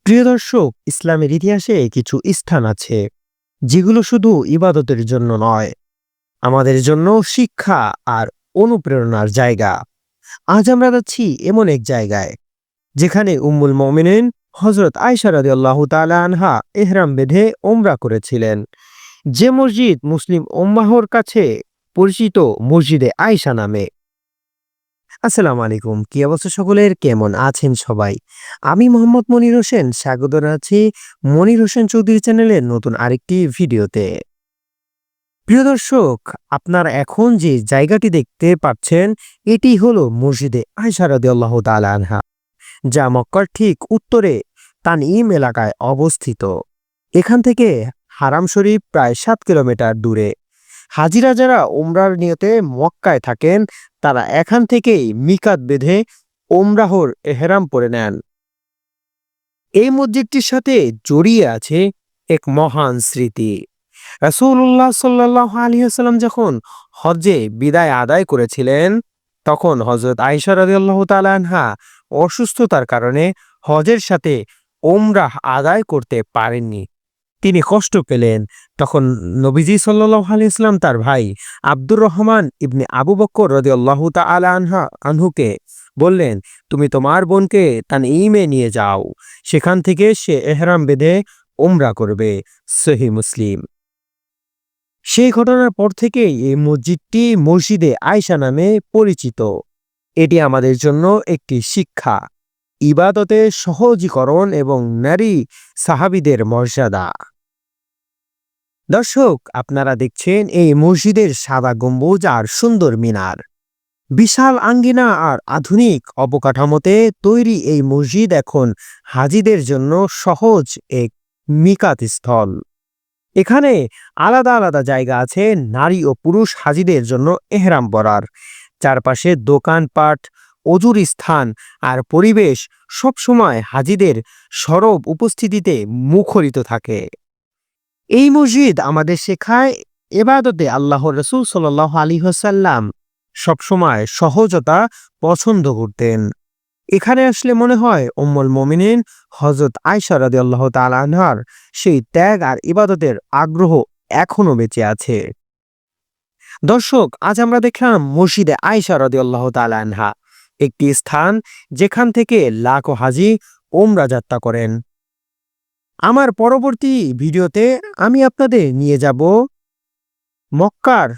প্রিয় দর্শক, ইসলামের ইতিহাসে কিছু স্থান আছে যেগুলো শুধু ইবাদতের জন্য নয়, আমাদের জন্য শিক্ষা আর অনুপ্রেরণার জায়গা। আজ আমরা যাচ্ছি এমন এক জায়গায় যেখানে উম্মুল মুমিনিন হযরত আয়েশা রাদিয়াল্লাহু তাআলা আনহা ইহরাম বেঁধে ওমরা করেছিলেন। যে মসজিদ মুসলিম উম্মাহর কাছে পরিচিত মসজিদে আয়েশা নামে। আসসালামু আলাইকুম, কি অবস্থা সকলের, কেমন আছেন সবাই? আমি মোহাম্মদ মনির হোসেন, স্বাগত জানাচ্ছি মনির হোসেন চৌধুরী চ্যানেলের নতুন আরেকটি ভিডিওতে। প্রিয় দর্শক, আপনারা এখন যে জায়গাটি দেখতে পাচ্ছেন এটি হলো মসজিদে আয়েশা রাদিয়াল্লাহু তাআলা আনহা, যা মক্কার ঠিক উত্তরে তানঈম এলাকায় অবস্থিত। এখান থেকে হারাম শরীফ প্রায় 7 কিলোমিটার দূরে। হাজিরা যারা ওমরার নিয়তে মক্কায় থাকেন তারা এখান থেকেই মিকাত বেঁধে ওমরাহর এহরাম পরে নেন। এই মসজিদটির সাথে জড়িয়ে আছে এক মহান স্মৃতি। রাসূলুল্লাহ সাল্লাল্লাহু আলাইহি ওয়াসাল্লাম যখন হজ্জে বিদায় আদায় করেছিলেন, তখন হযরত আয়েশা রাদিয়াল্লাহু তাআলা আনহা অসুস্থতার কারণে হজের সাথে ওমরাহ আদায় করতে পারেননি। তিনি কষ্ট পেলেন। তখন নবীজি সাল্লাল্লাহু আলাইহি ওয়াসাল্লাম তার ভাই আব্দুর রহমান ইবনে আবু বকর রাদিয়াল্লাহু তাআলা আনহুকে বললেন, তুমি তোমার বোনকে তানঈমে নিয়ে যাও, সেখান থেকে সে এহরাম বেঁধে ওমরা করবে। সহিহ মুসলিম। সেই ঘটনার পর থেকেই এই মসজিদটি মসজিদে আয়েশা নামে পরিচিত। এটি আমাদের জন্য একটি শিক্ষা, ইবাদতের সহজীকরণ এবং নারী সাহাবীদের মর্যাদা। দর্শক, আপনারা দেখছেন এই মসজিদের সাদা গম্বুজ আর সুন্দর মিনার। বিশাল আঙ্গিনা আর আধুনিক অবকাঠামোতে তৈরি এই মসজিদ এখন হাজিদের জন্য সহজ এক মিকাত স্থল। এখানে আলাদা আলাদা জায়গা আছে নারী ও পুরুষ হাজিদের জন্য এহরাম পরার। চারপাশে দোকানপাট, অজুর স্থান আর পরিবেশ সবসময় হাজিদের সরব উপস্থিতিতে মুখরিত থাকে। এই মসজিদ আমাদের শেখায় ইবাদতে আল্লাহর রাসূল সাল্লাল্লাহু আলাইহি ওয়াসাল্লাম সবসময় সহজতা পছন্দ করতেন। এখানে আসলে মনে হয় উম্মুল মুমিনিন হযরত আয়েশা রাদিয়াল্লাহু তাআলা আনহার সেই ত্যাগ আর ইবাদতের আগ্রহ এখনো বেঁচে আছে। দর্শক, আজ আমরা দেখলাম মসজিদে আয়েশা রাদিয়াল্লাহু তাআলা আনহা, একটি স্থান যেখান থেকে লাখো হাজি ওমরা যাত্রা করেন। আমার পরবর্তী ভিডিওতে আমি আপনাদের নিয়ে যাব মক্কার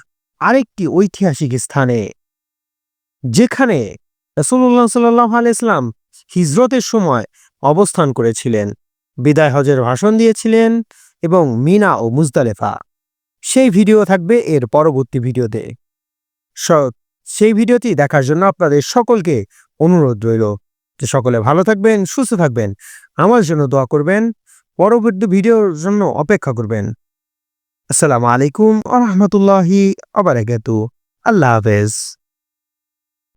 আরেকটি ঐতিহাসিক স্থানে, যেখানে রাসূলুল্লাহ সাল্লাল্লাহু আলাইহি ওয়াসাল্লাম হিজরতের সময় অবস্থান করেছিলেন, বিদায় হজের ভাষণ দিয়েছিলেন এবং মিনা ও মুজদালেফা। সেই ভিডিও থাকবে এর পরবর্তী ভিডিওতে। সেই ভিডিওটি দেখার জন্য আপনাদের সকলকে অনুরোধ রইল যে সকলে ভালো থাকবেন, সুস্থ থাকবেন, আমার জন্য দোয়া করবেন, পরবর্তী ভিডিওর জন্য অপেক্ষা করবেন। আসসালামু আলাইকুম ওয়া রাহমাতুল্লাহি ওয়া বারাকাতুহু। আল্লাহ হাফেজ।